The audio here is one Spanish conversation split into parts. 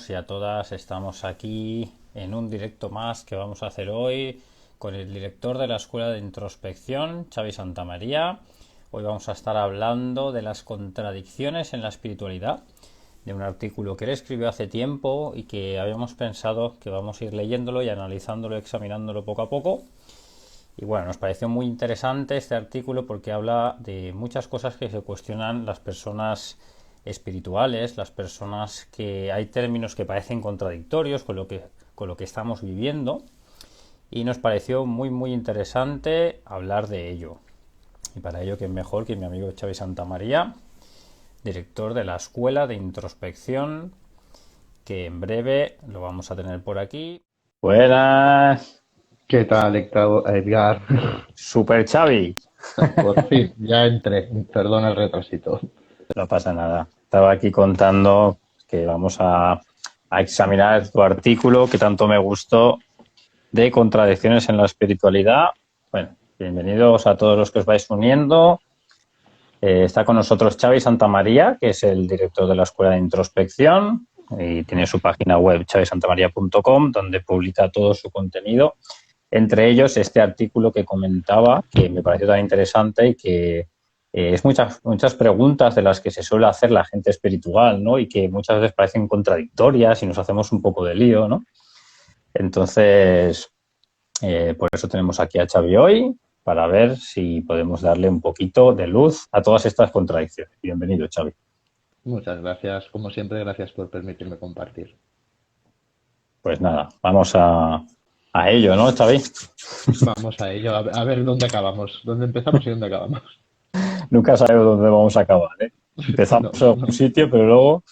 todos y a todas. Estamos aquí en un directo más que vamos a hacer hoy con el director de la Escuela de Introspección, Xavi Santamaría. Hoy vamos a estar hablando de las contradicciones en la espiritualidad, de un artículo que él escribió hace tiempo y que habíamos pensado que vamos a ir leyéndolo y analizándolo, examinándolo poco a poco. Y bueno, nos pareció muy interesante este artículo porque habla de muchas cosas que se cuestionan las personas espirituales, las personas que hay términos que parecen contradictorios con lo que estamos viviendo, y nos pareció muy interesante hablar de ello. Y para ello, ¿quién mejor que mi amigo Xavi Santamaría, director de la Escuela de Introspección, que en breve lo vamos a tener por aquí. Buenas. ¿Qué tal, Edgar? Super Xavi. Por fin, ya entré. Perdona el retrasito. No pasa nada. Estaba aquí contando que vamos a examinar tu artículo que tanto me gustó de contradicciones en la espiritualidad. Bueno, bienvenidos a todos los que os vais uniendo. Está con nosotros Xavi Santamaría, que es el director de la Escuela de Introspección y tiene su página web xavisantamaria.com, donde publica todo su contenido. Entre ellos, este artículo que comentaba, que me pareció tan interesante y que es muchas preguntas de las que se suele hacer la gente espiritual, ¿no? Y que muchas veces parecen contradictorias y nos hacemos un poco de lío, ¿no? Entonces, por eso tenemos aquí a Xavi hoy, para ver si podemos darle un poquito de luz a todas estas contradicciones. Bienvenido, Xavi. Muchas gracias. Como siempre, gracias por permitirme compartir. Pues nada, vamos a ello, ¿no, Xavi? Vamos a ello, a ver dónde acabamos, dónde empezamos y dónde acabamos. Nunca sabemos dónde vamos a acabar, ¿eh? Empezamos en un sitio, pero luego...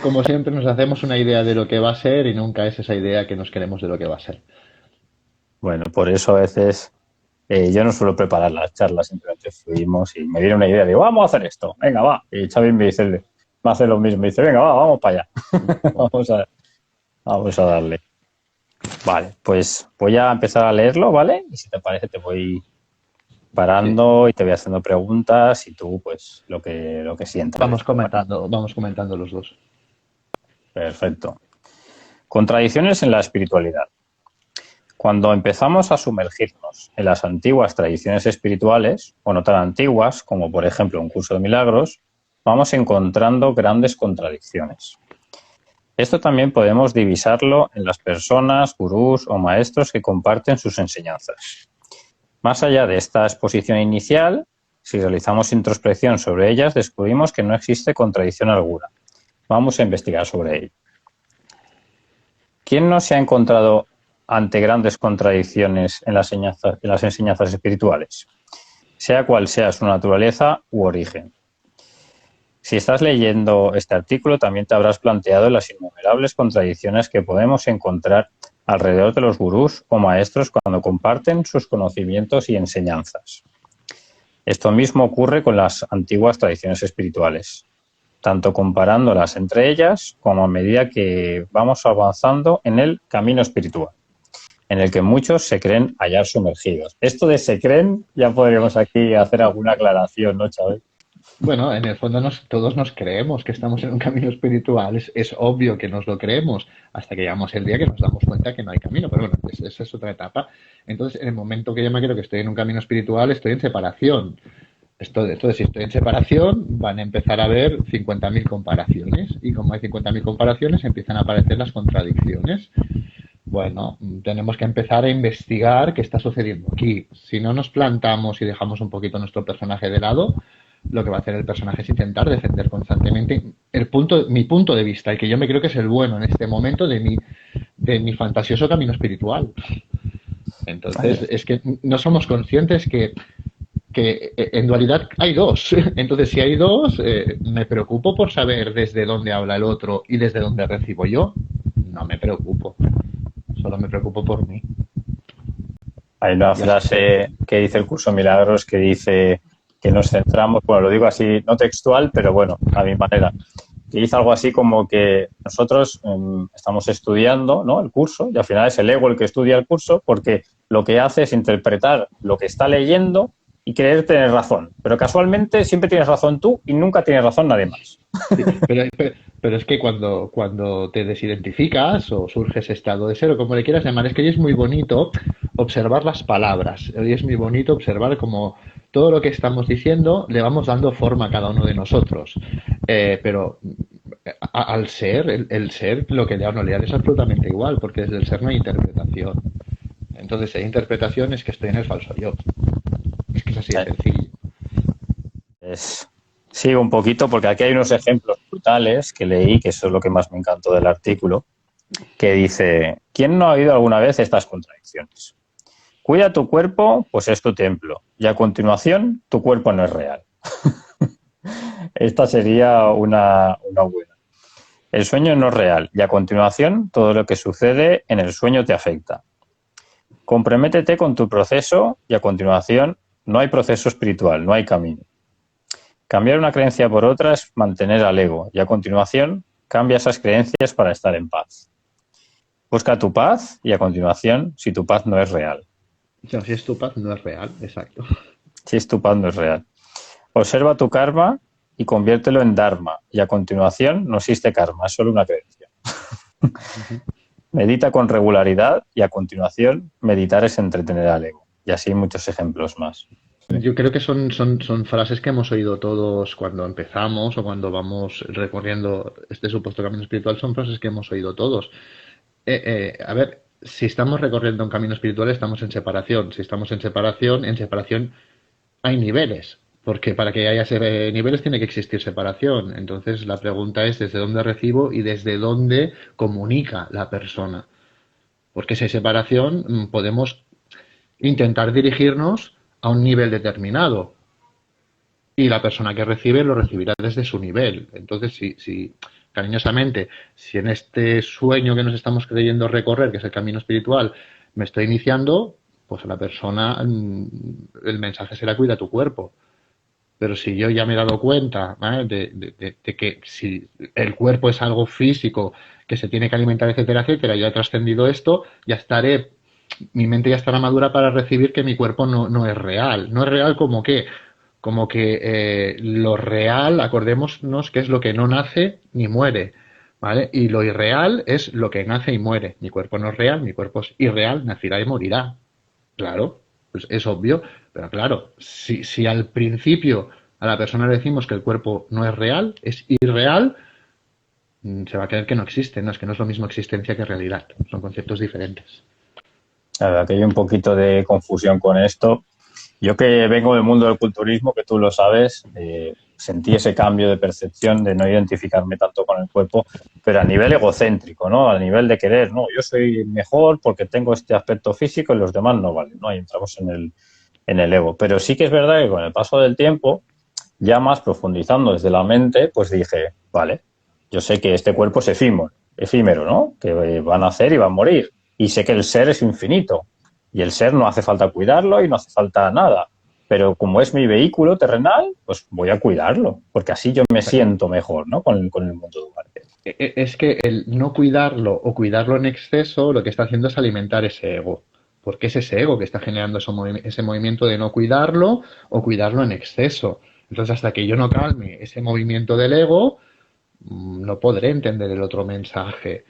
Como siempre, nos hacemos una idea de lo que va a ser y nunca es esa idea que nos queremos de lo que va a ser. Bueno, por eso a veces yo no suelo preparar las charlas, simplemente fluimos y me viene una idea, digo, vamos a hacer esto, venga, va. Y Xavi me hace lo mismo, me dice, venga, vamos para allá. Vamos a darle. Vale, pues voy a empezar a leerlo, ¿vale? Y si te parece te voy parando y te voy haciendo preguntas y tú, pues, lo que sientas. Vamos comentando los dos. Perfecto. Contradicciones en la espiritualidad. Cuando empezamos a sumergirnos en las antiguas tradiciones espirituales, o no tan antiguas, como por ejemplo un curso de milagros, vamos encontrando grandes contradicciones. Esto también podemos divisarlo en las personas, gurús o maestros que comparten sus enseñanzas. Más allá de esta exposición inicial, si realizamos introspección sobre ellas, descubrimos que no existe contradicción alguna. Vamos a investigar sobre ello. ¿Quién no se ha encontrado ante grandes contradicciones en las enseñanzas espirituales, sea cual sea su naturaleza u origen? Si estás leyendo este artículo, también te habrás planteado las innumerables contradicciones que podemos encontrar alrededor de los gurús o maestros cuando comparten sus conocimientos y enseñanzas. Esto mismo ocurre con las antiguas tradiciones espirituales, tanto comparándolas entre ellas como a medida que vamos avanzando en el camino espiritual, en el que muchos se creen hallar sumergidos. Esto de se creen, ya podríamos aquí hacer alguna aclaración, ¿no, Chávez? Bueno, en el fondo todos nos creemos que estamos en un camino espiritual. Es obvio que nos lo creemos hasta que llegamos el día que nos damos cuenta que no hay camino. Pero bueno, esa es otra etapa. Entonces, en el momento que yo me creo que estoy en un camino espiritual, estoy en separación. Entonces, si estoy en separación, van a empezar a haber 50.000 comparaciones. Y como hay 50.000 comparaciones, empiezan a aparecer las contradicciones. Bueno, tenemos que empezar a investigar qué está sucediendo aquí. Si no nos plantamos y dejamos un poquito nuestro personaje de lado, lo que va a hacer el personaje es intentar defender constantemente mi punto de vista, y que yo me creo que es el bueno en este momento de mi fantasioso camino espiritual. Entonces, es que no somos conscientes que en dualidad hay dos. Entonces, si hay dos, ¿me preocupo por saber desde dónde habla el otro y desde dónde recibo yo? No me preocupo. Solo me preocupo por mí. Hay una frase que dice el curso Milagros que dice que nos centramos, bueno, lo digo así, no textual, pero bueno, a mi manera, que dice algo así como que nosotros estamos estudiando, ¿no?, el curso, y al final es el ego el que estudia el curso, porque lo que hace es interpretar lo que está leyendo y querer tener razón. Pero casualmente siempre tienes razón tú y nunca tienes razón nadie más. Sí, pero es que cuando te desidentificas o surge ese estado de ser, o como le quieras llamar, es que hoy es muy bonito observar las palabras. Hoy es muy bonito observar cómo todo lo que estamos diciendo le vamos dando forma a cada uno de nosotros. Pero al ser, el ser, lo que le da o no le da es absolutamente igual, porque desde el ser no hay interpretación. Entonces, si hay interpretación es que estoy en el falso yo. Es que es así de sencillo. Es- Sigo un poquito porque aquí hay unos ejemplos brutales que leí, que eso es lo que más me encantó del artículo, que dice, ¿quién no ha oído alguna vez estas contradicciones? Cuida tu cuerpo, pues es tu templo, y a continuación tu cuerpo no es real. Esta sería una buena. El sueño no es real, y a continuación todo lo que sucede en el sueño te afecta. Comprométete con tu proceso y a continuación no hay proceso espiritual, no hay camino. Cambiar una creencia por otra es mantener al ego y a continuación cambia esas creencias para estar en paz. Busca tu paz y a continuación si tu paz no es real. No, si es tu paz, no es real, exacto. Si es tu paz no es real. Observa tu karma y conviértelo en dharma y a continuación no existe karma, es solo una creencia. Medita con regularidad y a continuación meditar es entretener al ego. Y así muchos ejemplos más. Yo creo que son frases que hemos oído todos cuando empezamos o cuando vamos recorriendo este supuesto camino espiritual, son frases que hemos oído todos. A ver, si estamos recorriendo un camino espiritual, estamos en separación. Si estamos en separación hay niveles, porque para que haya niveles tiene que existir separación. Entonces la pregunta es desde dónde recibo y desde dónde comunica la persona. Porque si hay separación, podemos intentar dirigirnos a un nivel determinado y la persona que recibe lo recibirá desde su nivel. Entonces, si cariñosamente, si en este sueño que nos estamos creyendo recorrer, que es el camino espiritual, me estoy iniciando, pues a la persona el mensaje será cuida tu cuerpo. Pero si yo ya me he dado cuenta, ¿vale? De que si el cuerpo es algo físico, que se tiene que alimentar, etcétera, etcétera, ya he trascendido esto, ya estaré, mi mente ya estará madura para recibir que mi cuerpo no es real. No es real como que lo real, acordémonos que es lo que no nace ni muere, ¿vale? Y lo irreal es lo que nace y muere. Mi cuerpo no es real, mi cuerpo es irreal, nacerá y morirá. Claro, pues es obvio, pero claro, si al principio a la persona le decimos que el cuerpo no es real, es irreal, se va a creer que no existe, no es que no es lo mismo existencia que realidad, son conceptos diferentes. La verdad que hay un poquito de confusión con esto. Yo que vengo del mundo del culturismo, que tú lo sabes, sentí ese cambio de percepción de no identificarme tanto con el cuerpo, pero a nivel egocéntrico, ¿no? A nivel de querer, ¿no? Yo soy mejor porque tengo este aspecto físico y los demás no valen, ¿no? Ahí entramos en el ego. Pero sí que es verdad que con el paso del tiempo, ya más profundizando desde la mente, pues dije, vale, yo sé que este cuerpo es efímero, ¿no? Que va a nacer y va a morir. Y sé que el ser es infinito. Y el ser no hace falta cuidarlo y no hace falta nada. Pero como es mi vehículo terrenal, pues voy a cuidarlo, porque así yo me siento mejor, ¿no? Con el mundo dual. Es que el no cuidarlo o cuidarlo en exceso lo que está haciendo es alimentar ese ego. Porque es ese ego que está generando ese movimiento de no cuidarlo o cuidarlo en exceso. Entonces, hasta que yo no calme ese movimiento del ego, no podré entender el otro mensaje.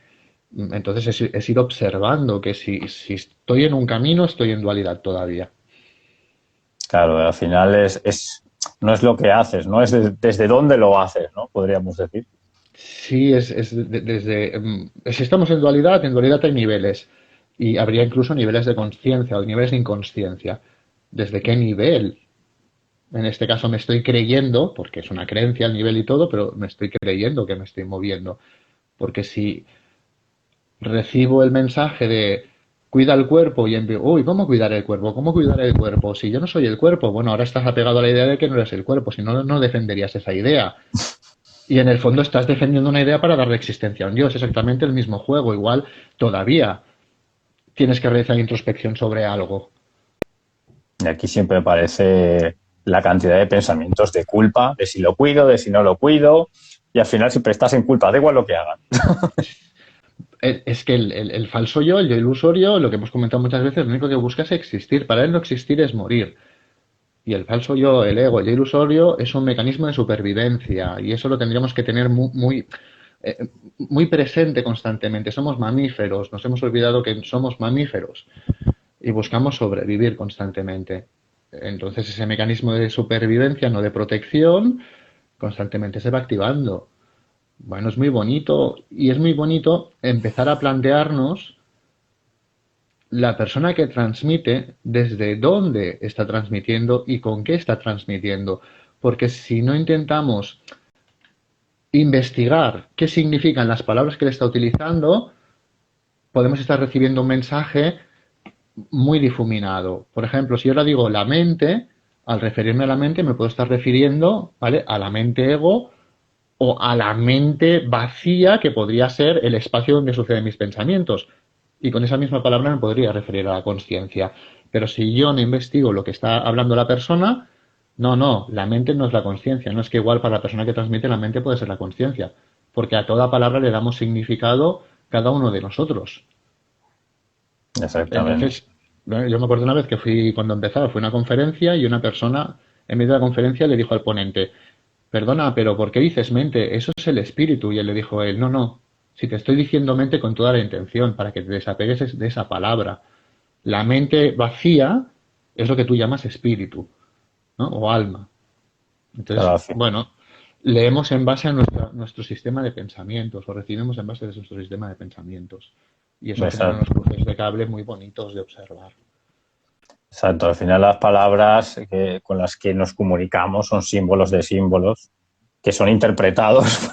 Entonces, es ir observando que si estoy en un camino, estoy en dualidad todavía. Claro, al final no es lo que haces, ¿no? Es desde dónde lo haces, ¿no? Podríamos decir. Sí, desde. Si estamos en dualidad hay niveles. Y habría incluso niveles de conciencia o niveles de inconsciencia. ¿Desde qué nivel? En este caso me estoy creyendo, porque es una creencia el nivel y todo, pero me estoy creyendo que me estoy moviendo. Porque si recibo el mensaje de cuida el cuerpo y envío, uy, ¿cómo cuidar el cuerpo? ¿Cómo cuidar el cuerpo? Si yo no soy el cuerpo, bueno, ahora estás apegado a la idea de que no eres el cuerpo, si no, no defenderías esa idea. Y en el fondo estás defendiendo una idea para darle existencia a un Dios, exactamente el mismo juego, igual todavía tienes que realizar introspección sobre algo. Y aquí siempre aparece la cantidad de pensamientos de culpa, de si lo cuido, de si no lo cuido, y al final siempre estás en culpa, da igual lo que hagan. Es que el falso yo, el yo ilusorio, lo que hemos comentado muchas veces, lo único que busca es existir. Para él no existir es morir. Y el falso yo, el ego, el yo ilusorio es un mecanismo de supervivencia y eso lo tendríamos que tener muy presente constantemente. Somos mamíferos, nos hemos olvidado que somos mamíferos y buscamos sobrevivir constantemente. Entonces ese mecanismo de supervivencia, no de protección, constantemente se va activando. Bueno, es muy bonito y es muy bonito empezar a plantearnos la persona que transmite desde dónde está transmitiendo y con qué está transmitiendo. Porque si no intentamos investigar qué significan las palabras que le está utilizando, podemos estar recibiendo un mensaje muy difuminado. Por ejemplo, si yo le digo la mente, al referirme a la mente me puedo estar refiriendo, ¿vale?, a la mente ego o a la mente vacía que podría ser el espacio donde suceden mis pensamientos. Y con esa misma palabra me podría referir a la conciencia. Pero si yo no investigo lo que está hablando la persona, no, la mente no es la conciencia. No es que igual para la persona que transmite la mente puede ser la conciencia. Porque a toda palabra le damos significado cada uno de nosotros. Exactamente. Entonces, bueno, yo me acuerdo una vez que cuando empezaba, fue una conferencia y una persona en medio de la conferencia le dijo al ponente, perdona, pero ¿por qué dices mente? Eso es el espíritu. Y él le dijo a él, no, si te estoy diciendo mente con toda la intención, para que te desapegues de esa palabra. La mente vacía es lo que tú llamas espíritu, ¿no? O alma. Claro, Entonces, bueno, leemos en base a nuestro sistema de pensamientos, o recibimos en base a nuestro sistema de pensamientos. Y eso genera unos cruces de cable muy bonitos de observar. exacto. Al final las palabras con las que nos comunicamos son símbolos de símbolos que son interpretados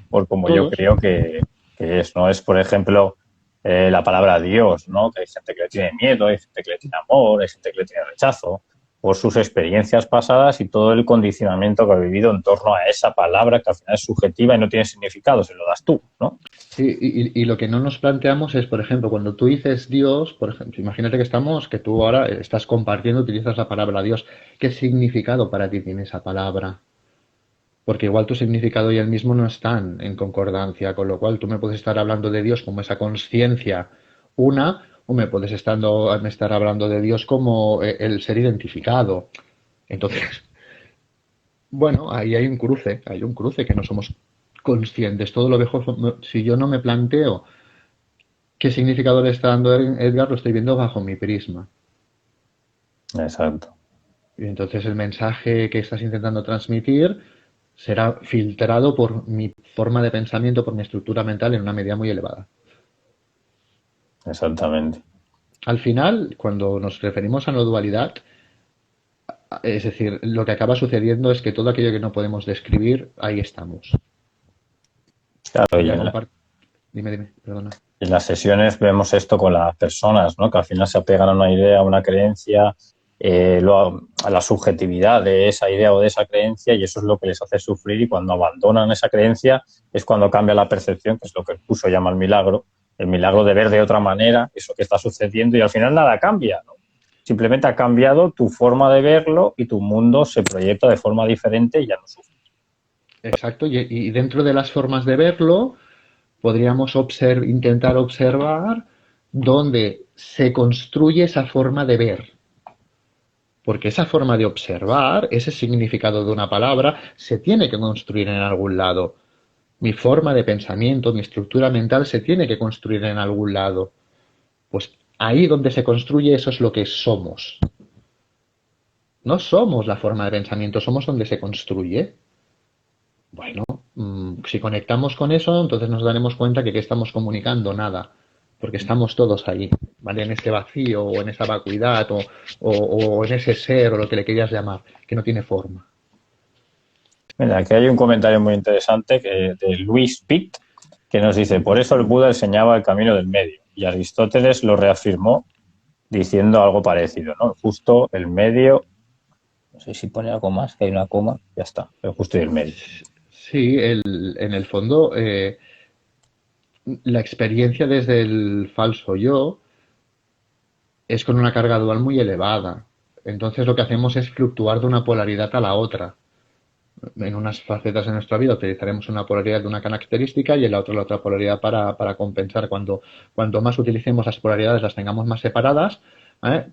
por como yo Todos. creo que es, ¿no? Es, por ejemplo, la palabra Dios, ¿no? Que hay gente que le tiene miedo, hay gente que le tiene amor, hay gente que le tiene rechazo por sus experiencias pasadas y todo el condicionamiento que ha vivido en torno a esa palabra que al final es subjetiva y no tiene significado, se lo das tú, ¿no? Sí, y lo que no nos planteamos es, por ejemplo, cuando tú dices Dios, por ejemplo, imagínate que tú ahora estás compartiendo, utilizas la palabra Dios. ¿Qué significado para ti tiene esa palabra? Porque igual tu significado y el mismo no están en concordancia, con lo cual tú me puedes estar hablando de Dios como esa conciencia una, o me puedes estar hablando de Dios como el ser identificado. Entonces, bueno, ahí hay un cruce que no somos conscientes. Todo lo viejo, si yo no me planteo qué significado le está dando Edgar, lo estoy viendo bajo mi prisma. Exacto. Y entonces el mensaje que estás intentando transmitir será filtrado por mi forma de pensamiento, por mi estructura mental en una medida muy elevada. Exactamente. Al final, cuando nos referimos a no dualidad, es decir, lo que acaba sucediendo es que todo aquello que no podemos describir, ahí estamos. Claro, Ya Dime, perdona. en las sesiones vemos esto con las personas, ¿no? Que al final se apegan a una idea, a una creencia, a la subjetividad de esa idea o de esa creencia y eso es lo que les hace sufrir y cuando abandonan esa creencia es cuando cambia la percepción, que es lo que el curso llama el milagro de ver de otra manera eso que está sucediendo y al final nada cambia, ¿no? Simplemente ha cambiado tu forma de verlo y tu mundo se proyecta de forma diferente y ya no sufre. Exacto, y dentro de las formas de verlo, podríamos intentar observar dónde se construye esa forma de ver. Porque esa forma de observar, ese significado de una palabra, se tiene que construir en algún lado. Mi forma de pensamiento, mi estructura mental se tiene que construir en algún lado. Pues ahí donde se construye eso es lo que somos. No somos la forma de pensamiento, somos donde se construye. Bueno, si conectamos con eso, entonces nos daremos cuenta que ¿qué estamos comunicando? Nada, porque estamos todos ahí, ¿vale? En ese vacío o en esa vacuidad o en ese ser o lo que le querías llamar, que no tiene forma. Mira, aquí hay un comentario muy interesante de Luis Pitt que nos dice, por eso el Buda enseñaba el camino del medio y Aristóteles lo reafirmó diciendo algo parecido, ¿no? Justo el medio, no sé si pone algo más, que hay una coma, ya está, el justo y el medio. Sí, en el fondo, la experiencia desde el falso yo es con una carga dual muy elevada. Entonces lo que hacemos es fluctuar de una polaridad a la otra. En unas facetas de nuestra vida utilizaremos una polaridad de una característica y en la otra polaridad para compensar. Cuanto más utilicemos las polaridades, las tengamos más separadas, ¿eh?,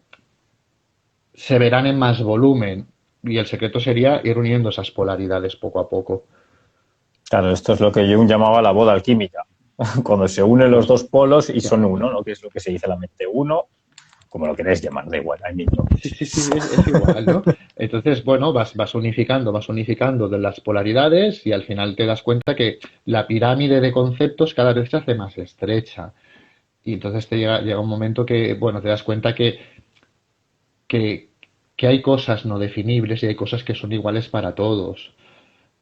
se verán en más volumen. Y el secreto sería ir uniendo esas polaridades poco a poco. Claro, esto es lo que Jung llamaba la boda alquímica, cuando se unen los Pues, dos polos y ya. son uno, ¿no? Que es lo que se dice en la mente uno, como lo queréis llamar, da igual, hay mil Sí, nombres. sí, sí, es igual, ¿no? Entonces, bueno, vas unificando de las polaridades y al final te das cuenta que la pirámide de conceptos cada vez se hace más estrecha. Y entonces llega un momento que, bueno, te das cuenta que, que hay cosas no definibles y hay cosas que son iguales para todos.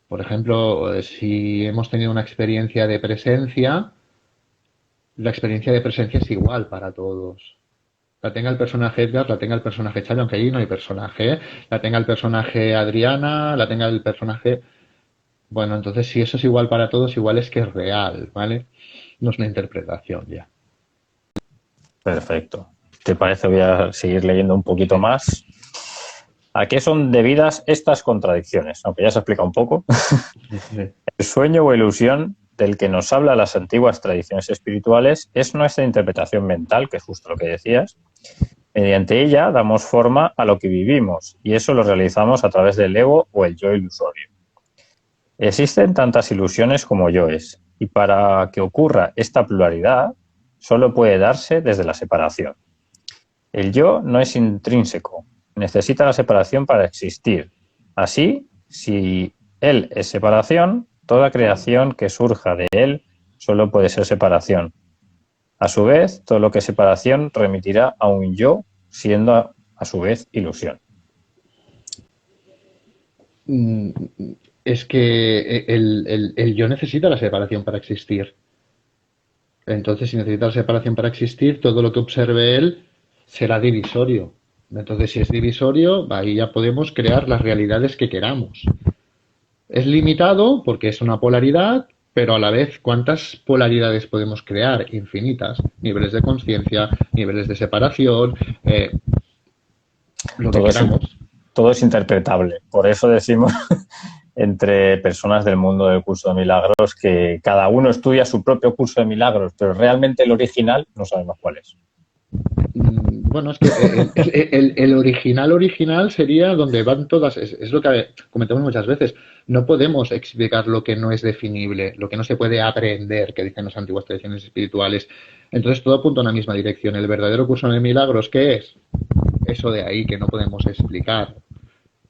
Por ejemplo, si hemos tenido una experiencia de presencia, la experiencia de presencia es igual para todos. La tenga el personaje Edgar, la tenga el personaje Xavi, aunque ahí no hay personaje, ¿eh? La tenga el personaje Adriana, la tenga el personaje... Bueno, entonces si eso es igual para todos, igual es que es real, ¿vale? No es una interpretación ya. Perfecto. ¿Te parece? Voy a seguir leyendo un poquito Sí, más. ¿A qué son debidas estas contradicciones? Aunque ya se explica un poco. sí. El sueño o ilusión del que nos habla las antiguas tradiciones espirituales es nuestra interpretación mental, que es justo lo que decías. Mediante ella damos forma a lo que vivimos y eso lo realizamos a través del ego o el yo ilusorio. Existen tantas ilusiones como yoes y para que ocurra esta pluralidad solo puede darse desde la separación. El yo no es intrínseco, necesita la separación para existir. Así, si él es separación, toda creación que surja de él solo puede ser separación. A su vez, todo lo que es separación remitirá a un yo, siendo a su vez ilusión. Mm, Es que el yo necesita la separación para existir. Entonces, si necesita la separación para existir, todo lo que observe él será divisorio. Entonces, si es divisorio, ahí ya podemos crear las realidades que queramos. Es limitado porque es una polaridad, pero a la vez, ¿cuántas polaridades podemos crear? Infinitas. Niveles de conciencia, niveles de separación, lo que Todo es, queramos. todo es interpretable. Por eso decimos entre personas del mundo del curso de milagros que cada uno estudia su propio curso de milagros, pero realmente el original no sabemos cuál es. Bueno, es que el original sería donde van todas, es lo que comentamos muchas veces, no podemos explicar lo que no es definible, lo que no se puede aprender, que dicen las antiguas tradiciones espirituales. Entonces todo apunta a una misma dirección. El verdadero curso de milagros, ¿qué es? Eso de ahí que no podemos explicar.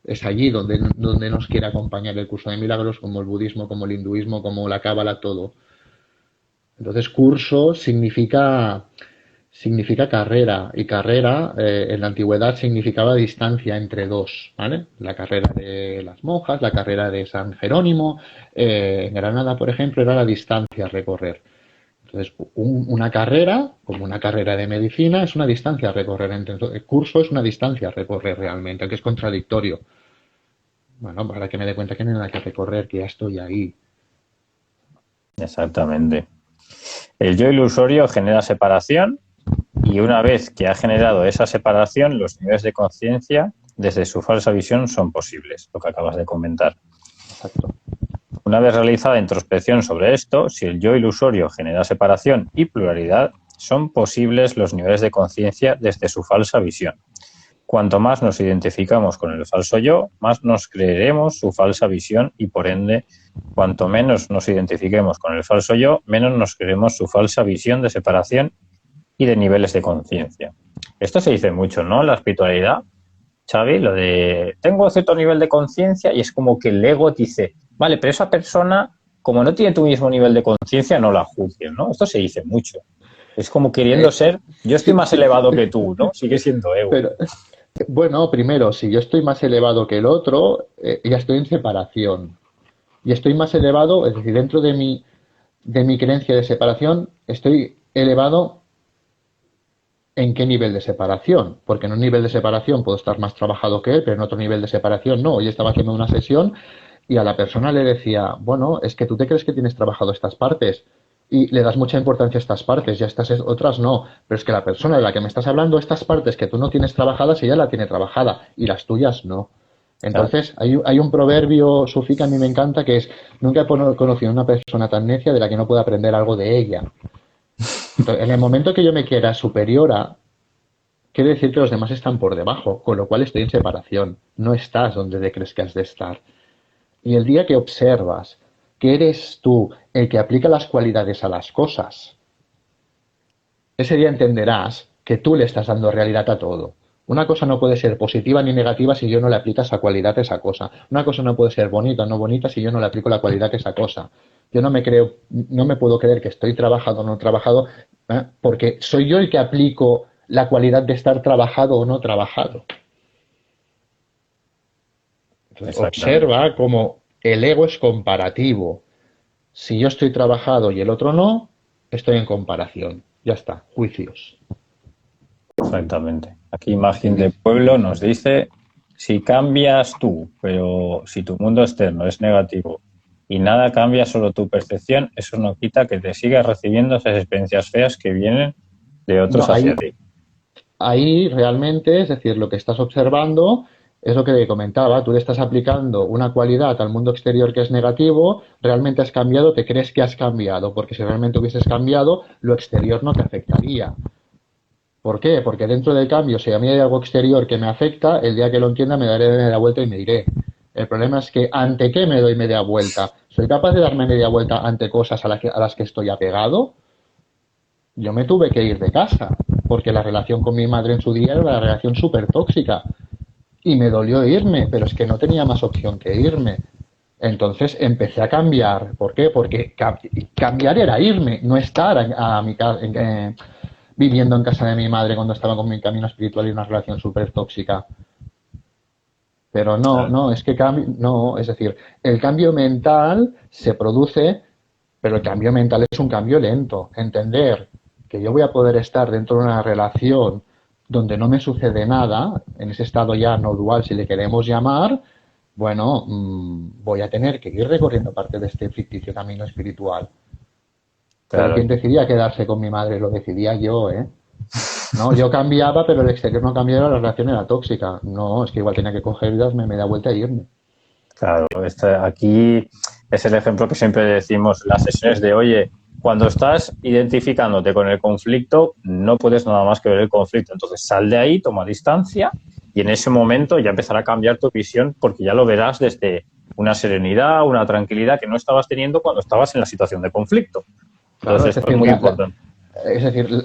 Es allí donde nos quiere acompañar el curso de milagros, como el budismo, como el hinduismo, como la cábala, todo. Entonces curso significa carrera y carrera en la antigüedad significaba distancia entre dos, ¿vale? La carrera de las monjas, la carrera de San Jerónimo, en Granada, por ejemplo, era la distancia a recorrer. Entonces, una carrera, como una carrera de medicina, es una distancia a recorrer. Entonces, el curso es una distancia a recorrer realmente, aunque es contradictorio. Bueno, para que me dé cuenta que no hay nada que recorrer, que ya estoy ahí. Exactamente. El yo ilusorio genera separación y una vez que ha generado esa separación, los niveles de conciencia desde su falsa visión son posibles, lo que acabas de comentar. Exacto. Una vez realizada introspección sobre esto, si el yo ilusorio genera separación y pluralidad, son posibles los niveles de conciencia desde su falsa visión. Cuanto más nos identificamos con el falso yo, más nos creeremos su falsa visión y, por ende, cuanto menos nos identifiquemos con el falso yo, menos nos creeremos su falsa visión de separación y de niveles de conciencia. Esto se dice mucho, ¿no? En la espiritualidad, Xavi, lo de tengo cierto nivel de conciencia y es como que el ego dice, vale, pero esa persona, como no tiene tu mismo nivel de conciencia, no la juzgues, ¿no? Esto se dice mucho. Es como queriendo ser, yo estoy Sí, más sí, elevado que tú, ¿no? Sigue siendo ego. pero bueno, primero, si yo estoy más elevado que el otro, ya estoy en separación. Y estoy más elevado, es decir, dentro de mi creencia de separación, estoy elevado en qué nivel de separación. Porque en un nivel de separación puedo estar más trabajado que él, pero en otro nivel de separación no. Hoy estaba haciendo una sesión y a la persona le decía, bueno, es que tú te crees que tienes trabajado estas partes y le das mucha importancia a estas partes y a estas otras no. Pero es que la persona de la que me estás hablando, estas partes que tú no tienes trabajadas, ella la tiene trabajada y las tuyas no. Claro. Entonces, hay un proverbio sufí que a mí me encanta que es, nunca he conocido a una persona tan necia de la que no pueda aprender algo de ella. Entonces, en el momento que yo me quiera superior a, quiere decir que los demás están por debajo, con lo cual estoy en separación. No estás donde te crees que has de estar. Y el día que observas que eres tú el que aplica las cualidades a las cosas, ese día entenderás que tú le estás dando realidad a todo. Una cosa no puede ser positiva ni negativa si yo no le aplico esa cualidad a esa cosa. Una cosa no puede ser bonita o no bonita si yo no le aplico la cualidad a esa cosa. Yo no me creo, no me puedo creer que estoy trabajado o no trabajado, porque soy yo el que aplico la cualidad de estar trabajado o no trabajado. Entonces, Exactamente. observa cómo el ego es comparativo. Si yo estoy trabajado y el otro no, estoy en comparación. Ya está, juicios. Exactamente. Aquí Imagen de Pueblo nos dice, si cambias tú, pero si tu mundo externo es negativo y nada cambia, solo tu percepción, eso no quita que te sigas recibiendo esas experiencias feas que vienen de No, otros hacia ti. ahí realmente, es decir, lo que estás observando es lo que comentaba, tú le estás aplicando una cualidad al mundo exterior que es negativo, realmente has cambiado, te crees que has cambiado, porque si realmente hubieses cambiado, lo exterior no te afectaría. ¿Por qué? Porque dentro del cambio, si a mí hay algo exterior que me afecta, el día que lo entienda me daré media vuelta y me diré. El problema es que ante qué me doy media vuelta. ¿Soy capaz de darme media vuelta ante cosas a las que estoy apegado? Yo me tuve que ir de casa, porque la relación con mi madre en su día era una relación súper tóxica. Y me dolió irme, pero es que no tenía más opción que irme. Entonces empecé a cambiar. ¿Por qué? Porque cambiar era irme, no estar a mi casa, viviendo en casa de mi madre cuando estaba con mi camino espiritual y una relación súper tóxica. Pero no, Claro. no, es que cambio, no, es decir, el cambio mental se produce, pero el cambio mental es un cambio lento. Entender que yo voy a poder estar dentro de una relación donde no me sucede nada, en ese estado ya no dual, si le queremos llamar, bueno, voy a tener que ir recorriendo parte de este ficticio camino espiritual. Pero Claro. ¿quién decidía quedarse con mi madre? Lo decidía yo, ¿eh? No, yo cambiaba, pero el exterior no cambiaba, la relación era tóxica. No, es que igual tenía que coger y darme media vuelta e irme. Claro, aquí es el ejemplo que siempre decimos en las sesiones de, oye, cuando estás identificándote con el conflicto, no puedes nada más que ver el conflicto. Entonces sal de ahí, toma distancia y en ese momento ya empezará a cambiar tu visión porque ya lo verás desde una serenidad, una tranquilidad que no estabas teniendo cuando estabas en la situación de conflicto. Claro, Entonces es esto es decir, muy importante.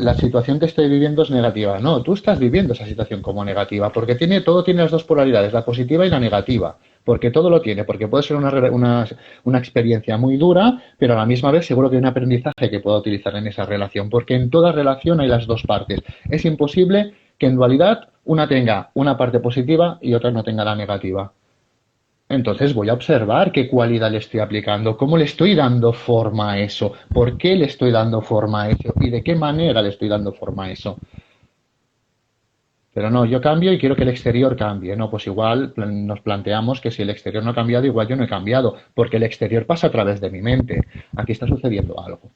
la situación que estoy viviendo es negativa. No, tú estás viviendo esa situación como negativa, porque todo tiene las dos polaridades, la positiva y la negativa. Porque todo lo tiene, porque puede ser una experiencia muy dura, pero a la misma vez seguro que hay un aprendizaje que pueda utilizar en esa relación, porque en toda relación hay las dos partes. Es imposible que en dualidad una tenga una parte positiva y otra no tenga la negativa. Entonces voy a observar qué cualidad le estoy aplicando, cómo le estoy dando forma a eso, por qué le estoy dando forma a eso y de qué manera le estoy dando forma a eso. Pero no, yo cambio y quiero que el exterior cambie. No, pues igual nos planteamos que si el exterior no ha cambiado, igual yo no he cambiado, porque el exterior pasa a través de mi mente. Aquí está sucediendo algo.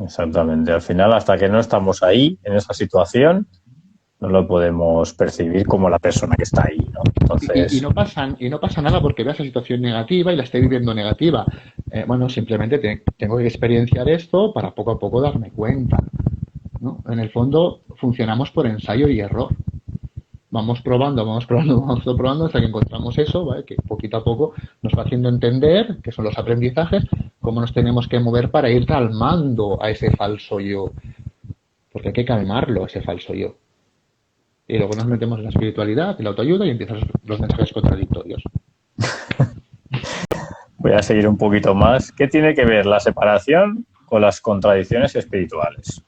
Exactamente. Al final, hasta que no estamos ahí, en esa situación, no lo podemos percibir como la persona que está ahí, ¿no? Entonces, Y no pasa nada porque vea esa situación negativa y la esté viviendo negativa. Bueno, simplemente tengo que experienciar esto para poco a poco darme cuenta, ¿no? En el fondo funcionamos por ensayo y error. Vamos probando, vamos probando, vamos probando hasta que encontramos eso, ¿vale? Que poquito a poco nos va haciendo entender que son los aprendizajes, cómo nos tenemos que mover para ir calmando a ese falso yo. Porque hay que calmarlo, ese falso yo. Y luego nos metemos en la espiritualidad, en la autoayuda y empiezan los mensajes contradictorios. voy a seguir un poquito más. ¿Qué tiene que ver la separación con las contradicciones espirituales?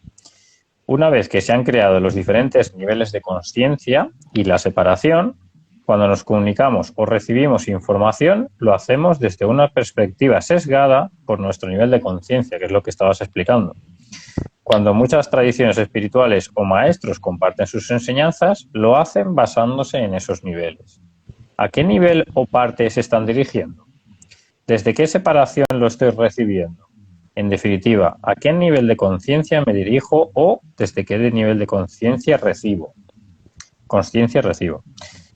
Una vez que se han creado los diferentes niveles de conciencia y la separación, cuando nos comunicamos o recibimos información, lo hacemos desde una perspectiva sesgada por nuestro nivel de conciencia, que es lo que estabas explicando. Cuando muchas tradiciones espirituales o maestros comparten sus enseñanzas, lo hacen basándose en esos niveles. ¿A qué nivel o parte se están dirigiendo? ¿Desde qué separación lo estoy recibiendo? En definitiva, ¿a qué nivel de conciencia me dirijo o desde qué nivel de conciencia recibo? Conciencia recibo.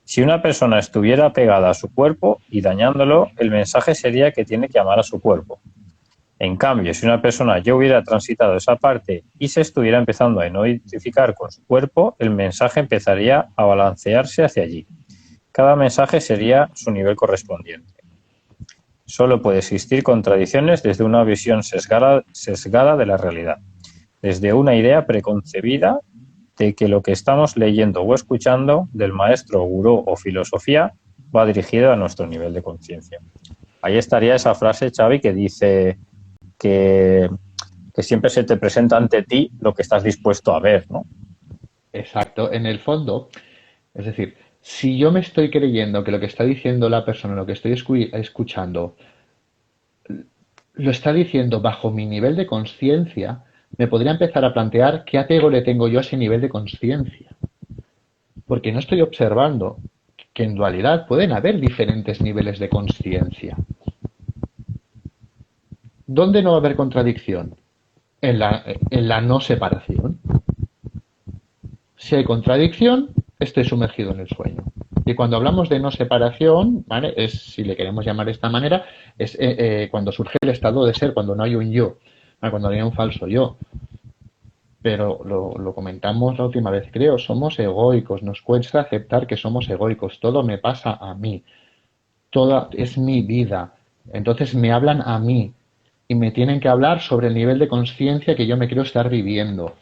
Si una persona estuviera pegada a su cuerpo y dañándolo, el mensaje sería que tiene que amar a su cuerpo. En cambio, si una persona ya hubiera transitado esa parte y se estuviera empezando a no identificar con su cuerpo, el mensaje empezaría a balancearse hacia allí. Cada mensaje sería su nivel correspondiente. Solo puede existir contradicciones desde una visión sesgada de la realidad, desde una idea preconcebida de que lo que estamos leyendo o escuchando del maestro, gurú o filosofía va dirigido a nuestro nivel de conciencia. Ahí estaría esa frase, Xavi, que dice que siempre se te presenta ante ti lo que estás dispuesto a ver, ¿no? Exacto. En el fondo, es decir, si yo me estoy creyendo que lo que está diciendo la persona, lo que estoy escuchando, lo está diciendo bajo mi nivel de conciencia, me podría empezar a plantear qué apego le tengo yo a ese nivel de conciencia. Porque no estoy observando que en dualidad pueden haber diferentes niveles de conciencia. ¿Dónde no va a haber contradicción? En la no separación. Si hay contradicción, estoy sumergido en el sueño. Y cuando hablamos de no separación, ¿vale? Es, si le queremos llamar de esta manera, es cuando surge el estado de ser, cuando no hay un yo, ¿vale? Cuando no hay un falso yo. Pero lo comentamos la última vez, creo, somos egoicos, nos cuesta aceptar que somos egoicos, todo me pasa a mí, toda es mi vida, entonces me hablan a mí y me tienen que hablar sobre el nivel de conciencia que yo me quiero estar viviendo.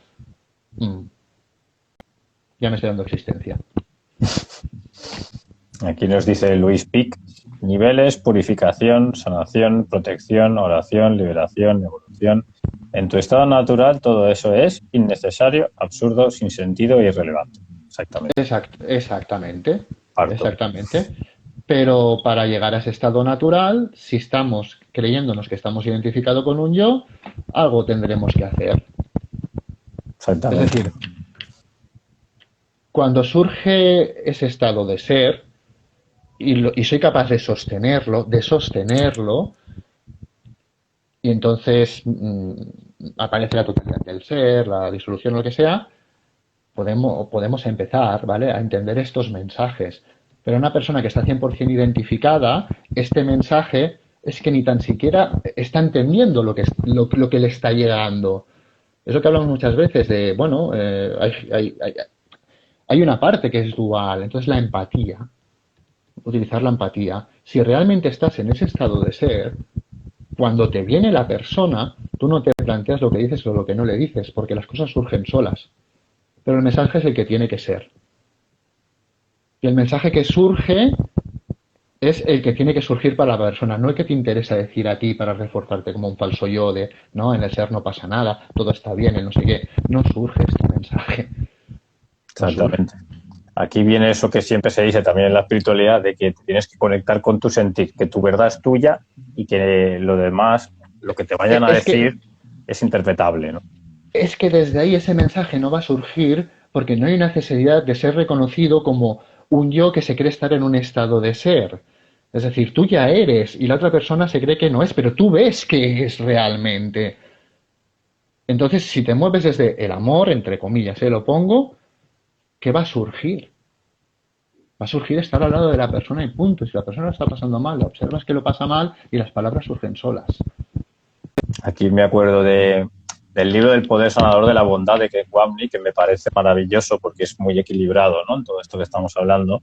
Ya me estoy dando existencia. Aquí nos dice Luis Pic: niveles, purificación, sanación, protección, oración, liberación, evolución. En tu estado natural todo eso es innecesario, absurdo, sin sentido e irrelevante. Exactamente. Exactamente. Parto. Exactamente. Pero para llegar a ese estado natural, si estamos creyéndonos que estamos identificados con un yo, algo tendremos que hacer. Exactamente. Es decir, cuando surge ese estado de ser y soy capaz de sostenerlo, y entonces aparece la totalidad del ser, la disolución, lo que sea, podemos empezar, ¿vale?, a entender estos mensajes. Pero una persona que está 100% identificada, este mensaje es que ni tan siquiera está entendiendo lo que le está llegando. Es lo que hablamos muchas veces de, bueno, hay una parte que es dual, entonces la empatía, utilizar la empatía. Si realmente estás en ese estado de ser, cuando te viene la persona, tú no te planteas lo que dices o lo que no le dices, porque las cosas surgen solas. Pero el mensaje es el que tiene que ser. Y el mensaje que surge es el que tiene que surgir para la persona, no el que te interesa decir a ti para reforzarte como un falso yo de, no, en el ser no pasa nada, todo está bien, el no sé qué. No surge este mensaje. Exactamente. Aquí viene eso que siempre se dice también en la espiritualidad, de que tienes que conectar con tu sentir, que tu verdad es tuya y que lo demás, lo que te vayan a decir, es interpretable, ¿no? Es que desde ahí ese mensaje no va a surgir porque no hay necesidad de ser reconocido como un yo que se cree estar en un estado de ser. Es decir, tú ya eres y la otra persona se cree que no es, pero tú ves que es realmente. Entonces, si te mueves desde el amor, entre comillas, lo pongo, ¿qué va a surgir? Va a surgir estar al lado de la persona y punto. Si la persona lo está pasando mal, observas que lo pasa mal y las palabras surgen solas. Aquí me acuerdo del libro del poder sanador de la bondad de Ken Wapnick, que me parece maravilloso porque es muy equilibrado, ¿no?, en todo esto que estamos hablando,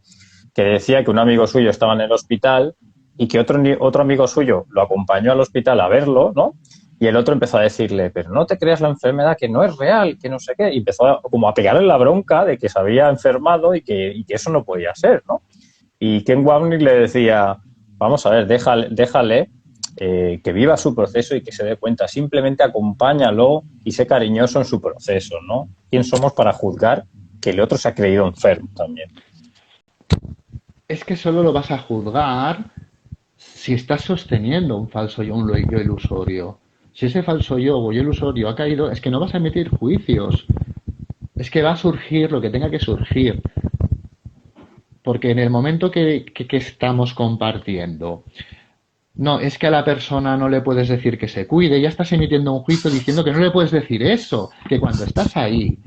que decía que un amigo suyo estaba en el hospital y que otro amigo suyo lo acompañó al hospital a verlo, ¿no? Y el otro empezó a decirle, pero no te creas la enfermedad, que no es real, que no sé qué. Y empezó como a pegarle la bronca de que se había enfermado y que eso no podía ser, ¿no? Y Ken Wapnick le decía, vamos a ver, déjale que viva su proceso y que se dé cuenta. Simplemente acompáñalo y sé cariñoso en su proceso, ¿no? ¿Quién somos para juzgar que el otro se ha creído enfermo también? Es que solo lo vas a juzgar si estás sosteniendo un falso yo, un yo ilusorio. Si ese falso yo o yo ilusorio ha caído, es que no vas a emitir juicios. Es que va a surgir lo que tenga que surgir. Porque en el momento que estamos compartiendo, no, es que a la persona no le puedes decir que se cuide, ya estás emitiendo un juicio diciendo que no le puedes decir eso, que cuando estás ahí,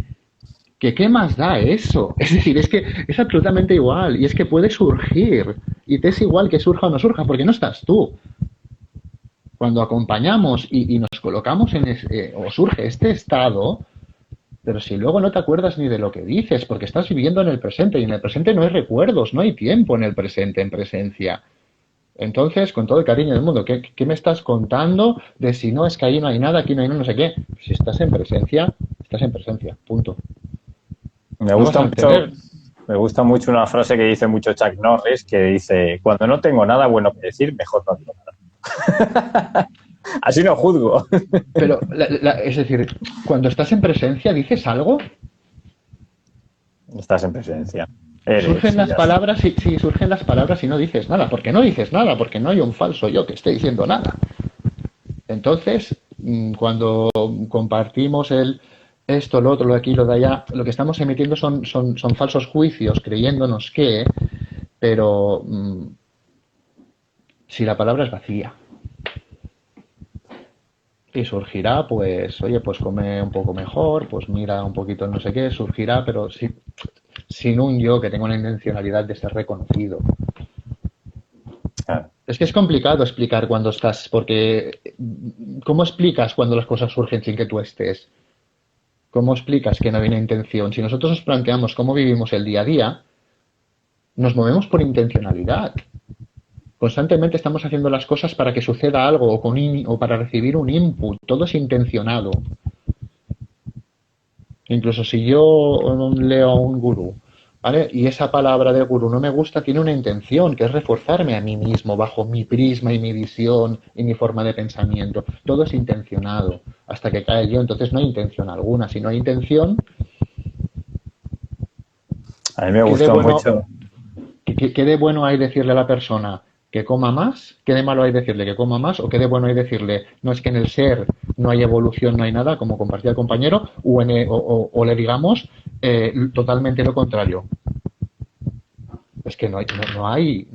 que qué más da eso. Es decir, es que es absolutamente igual y es que puede surgir y te es igual que surja o no surja porque no estás tú. Cuando acompañamos y nos colocamos o surge este estado, pero si luego no te acuerdas ni de lo que dices, porque estás viviendo en el presente y en el presente no hay recuerdos, no hay tiempo en el presente, en presencia. Entonces, con todo el cariño del mundo, ¿qué me estás contando de si no es que ahí no hay nada, aquí no hay no sé qué? Si estás en presencia, punto. Me No vas gusta a mucho, tener. me gusta mucho una frase que dice mucho Chuck Norris, que dice, cuando no tengo nada bueno que decir, mejor no digo nada. Así no juzgo. Pero, es decir, cuando estás en presencia, ¿dices algo? Estás en presencia. Eres Surgen y las ya está. palabras, sí, surgen las palabras y no dices nada. ¿Por qué no dices nada? Porque no hay un falso yo que esté diciendo nada. Entonces, cuando compartimos esto, lo otro, lo de aquí, lo de allá, lo que estamos emitiendo son falsos juicios, creyéndonos que, pero si la palabra es vacía y surgirá, pues, oye, pues come un poco mejor, pues mira un poquito no sé qué, surgirá, pero sin un yo que tenga una intencionalidad de ser reconocido. Claro. Es que es complicado explicar cuando estás, porque ¿cómo explicas cuando las cosas surgen sin que tú estés? ¿Cómo explicas que no hay una intención? Si nosotros nos planteamos cómo vivimos el día a día, nos movemos por intencionalidad. Constantemente estamos haciendo las cosas para que suceda algo o para recibir un input. Todo es intencionado. Incluso si yo leo a un gurú, ¿vale? Y esa palabra de gurú no me gusta, tiene una intención, que es reforzarme a mí mismo bajo mi prisma y mi visión y mi forma de pensamiento. Todo es intencionado hasta que cae el yo. Entonces no hay intención alguna. Si no hay intención, A mí me ¿qué de gustó bueno, mucho. qué de bueno hay decirle a la persona que coma más? ¿Qué de malo hay decirle que coma más? ¿O qué de bueno hay decirle no es que en el ser no hay evolución, no hay nada, como compartía el compañero? O le digamos totalmente lo contrario. Es que no hay.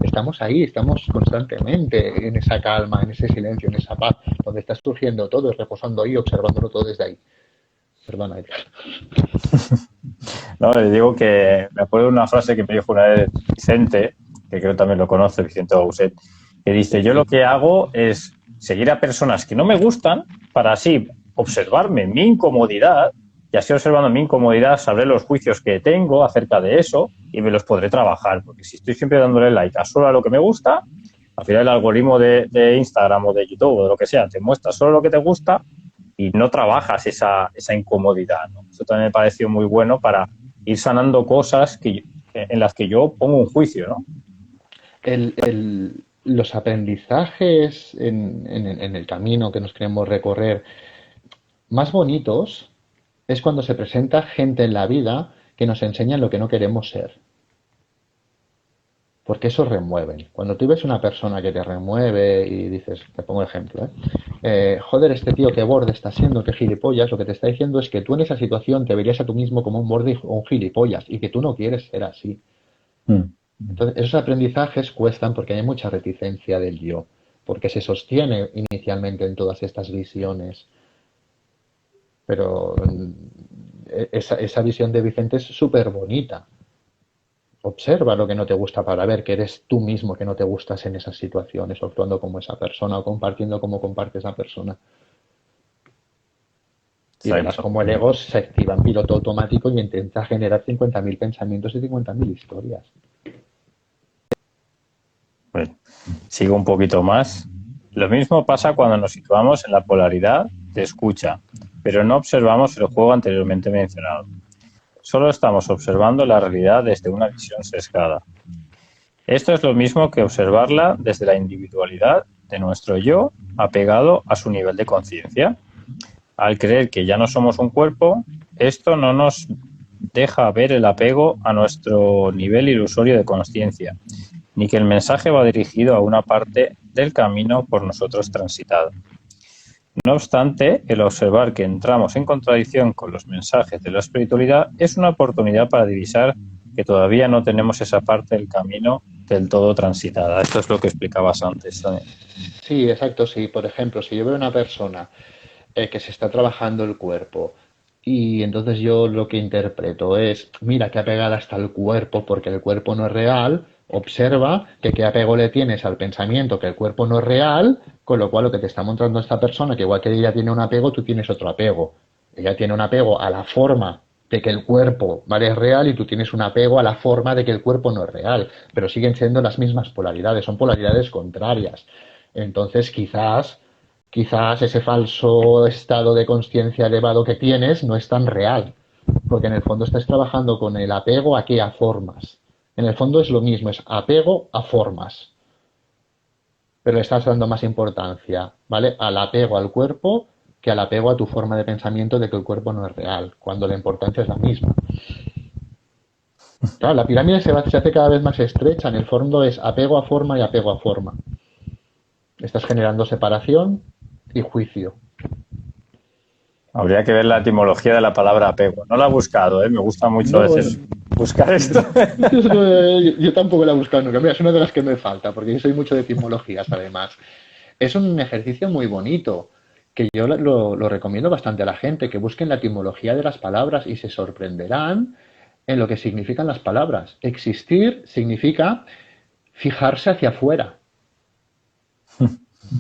Estamos ahí, estamos constantemente en esa calma, en ese silencio, en esa paz, donde está surgiendo todo y reposando ahí, observándolo todo desde ahí. Perdona, Edgar. No, le digo que me acuerdo de una frase que me dijo una vez Vicente, que creo también lo conoce, Vicente Bauset, que dice, yo lo que hago es seguir a personas que no me gustan para así observarme mi incomodidad y así observando mi incomodidad sabré los juicios que tengo acerca de eso y me los podré trabajar. Porque si estoy siempre dándole like a solo a lo que me gusta, al final el algoritmo de Instagram o de YouTube o de lo que sea te muestra solo lo que te gusta y no trabajas esa incomodidad, ¿no? Eso también me pareció muy bueno para ir sanando cosas en las que yo pongo un juicio, ¿no? Los aprendizajes en el camino que nos queremos recorrer más bonitos es cuando se presenta gente en la vida que nos enseña lo que no queremos ser. Porque eso remueve. Cuando tú ves una persona que te remueve y dices, te pongo ejemplo, joder, este tío qué borde está siendo, qué gilipollas, lo que te está diciendo es que tú en esa situación te verías a tú mismo como un borde o un gilipollas y que tú no quieres ser así. Mm. Entonces, esos aprendizajes cuestan porque hay mucha reticencia del yo, porque se sostiene inicialmente en todas estas visiones. Pero esa visión de Vicente es súper bonita. Observa lo que no te gusta para ver que eres tú mismo que no te gustas en esas situaciones, o actuando como esa persona, o compartiendo como comparte esa persona. Y verás Exacto. cómo el ego se activa en piloto automático y intenta generar 50.000 pensamientos y 50.000 historias. Bueno, sigo un poquito más. Lo mismo pasa cuando nos situamos en la polaridad de escucha, pero no observamos el juego anteriormente mencionado. Solo estamos observando la realidad desde una visión sesgada. Esto es lo mismo que observarla desde la individualidad de nuestro yo apegado a su nivel de conciencia. Al creer que ya no somos un cuerpo, esto no nos deja ver el apego a nuestro nivel ilusorio de conciencia, ni que el mensaje va dirigido a una parte del camino por nosotros transitado. No obstante, el observar que entramos en contradicción con los mensajes de la espiritualidad es una oportunidad para divisar que todavía no tenemos esa parte del camino del todo transitada. Esto es lo que explicabas antes también. Sí, exacto, sí. Por ejemplo, si yo veo una persona que se está trabajando el cuerpo y entonces yo lo que interpreto es, mira, qué apegada está el cuerpo porque el cuerpo no es real, Observa que qué apego le tienes al pensamiento que el cuerpo no es real, con lo cual lo que te está mostrando esta persona, que igual que ella tiene un apego, tú tienes otro apego. Ella tiene un apego a la forma de que el cuerpo, ¿vale?, es real, y tú tienes un apego a la forma de que el cuerpo no es real, pero siguen siendo las mismas polaridades, son polaridades contrarias. Entonces, quizás ese falso estado de conciencia elevado que tienes no es tan real, porque en el fondo estás trabajando con el apego a qué, a formas. En el fondo es lo mismo, es apego a formas, pero le estás dando más importancia, ¿vale?, al apego al cuerpo que al apego a tu forma de pensamiento de que el cuerpo no es real, cuando la importancia es la misma. Claro, la pirámide se hace cada vez más estrecha, en el fondo es apego a forma y apego a forma. Estás generando separación y juicio. Habría que ver la etimología de la palabra apego. No la he buscado, ¿eh? Me gusta mucho a No, veces buscar esto. yo tampoco la he buscado nunca. Mira, es una de las que me falta, porque yo soy mucho de etimologías, además. Es un ejercicio muy bonito, que yo lo recomiendo bastante a la gente, que busquen la etimología de las palabras y se sorprenderán en lo que significan las palabras. Existir significa fijarse hacia afuera,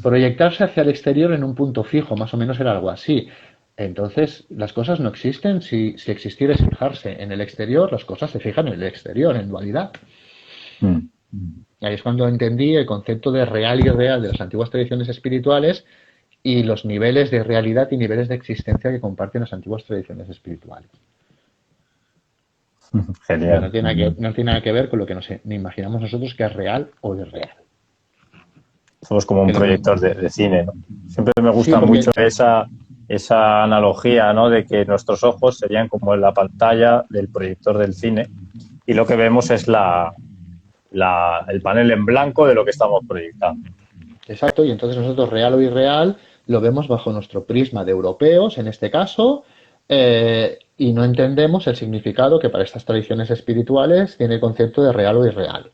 proyectarse hacia el exterior en un punto fijo, más o menos era algo así. Entonces, las cosas no existen si existir es fijarse en el exterior, las cosas se fijan en el exterior, en dualidad. Mm. Ahí es cuando entendí el concepto de real y irreal de las antiguas tradiciones espirituales y los niveles de realidad y niveles de existencia que comparten las antiguas tradiciones espirituales. Que Genial. no tiene nada que ver con lo que nos imaginamos nosotros que es real o irreal. Somos como un Que lo que, proyector de cine, ¿no? Siempre me sí, gusta porque mucho esa analogía, ¿no? De que nuestros ojos serían como en la pantalla del proyector del cine y lo que vemos es el panel en blanco de lo que estamos proyectando. exacto, y entonces nosotros real o irreal lo vemos bajo nuestro prisma de europeos, en este caso, y no entendemos el significado que para estas tradiciones espirituales tiene el concepto de real o irreal.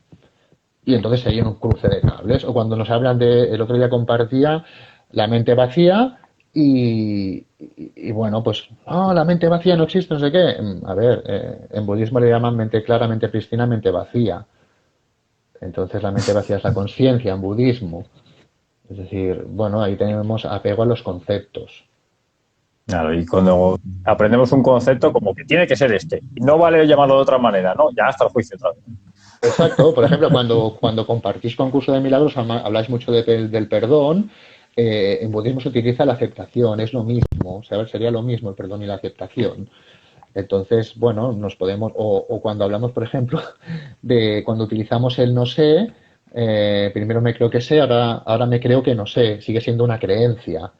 Y entonces hay un cruce de cables. O cuando nos hablan de, el otro día compartía la mente vacía y bueno, pues, la mente vacía no existe, no sé qué. A ver, en budismo le llaman mente clara, mente prístina, mente vacía. Entonces la mente vacía es la conciencia en budismo. Es decir, bueno, ahí tenemos apego a los conceptos. Claro, y cuando aprendemos un concepto como que tiene que ser este, y no vale llamarlo de otra manera, ¿no? Ya hasta el juicio otra vez. Exacto, por ejemplo, cuando compartís concurso de milagros habláis mucho del perdón. En budismo se utiliza la aceptación, es lo mismo, o sea, sería lo mismo el perdón y la aceptación. Entonces, bueno, nos podemos, o cuando hablamos, por ejemplo, de cuando utilizamos el no sé, primero me creo que sé, ahora me creo que no sé, sigue siendo una creencia.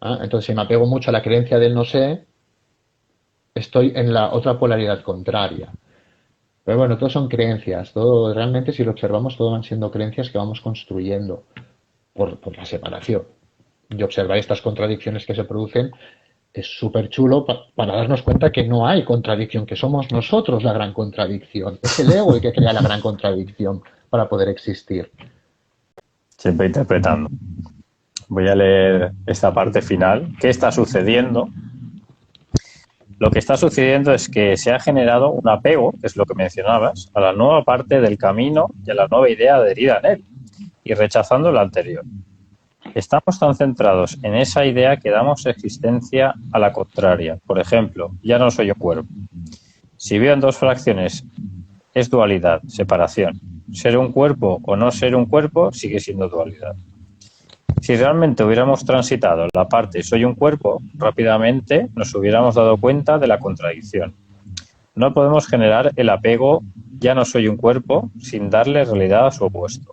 ¿Ah? Entonces, si me apego mucho a la creencia del no sé, estoy en la otra polaridad contraria. Pero bueno, todo son creencias, todo realmente si lo observamos, todo van siendo creencias que vamos construyendo por la separación. Y observar estas contradicciones que se producen es súper chulo para darnos cuenta que no hay contradicción, que somos nosotros la gran contradicción. Es el ego el que crea la gran contradicción para poder existir. Siempre interpretando. Voy a leer esta parte final. ¿Qué está sucediendo? Lo que está sucediendo es que se ha generado un apego, que es lo que mencionabas, a la nueva parte del camino y a la nueva idea adherida en él, y rechazando la anterior. Estamos tan centrados en esa idea que damos existencia a la contraria. Por ejemplo, ya no soy un cuerpo. Si veo en dos fracciones, es dualidad, separación. Ser un cuerpo o no ser un cuerpo sigue siendo dualidad. Si realmente hubiéramos transitado la parte soy un cuerpo, rápidamente nos hubiéramos dado cuenta de la contradicción. No podemos generar el apego ya no soy un cuerpo sin darle realidad a su opuesto.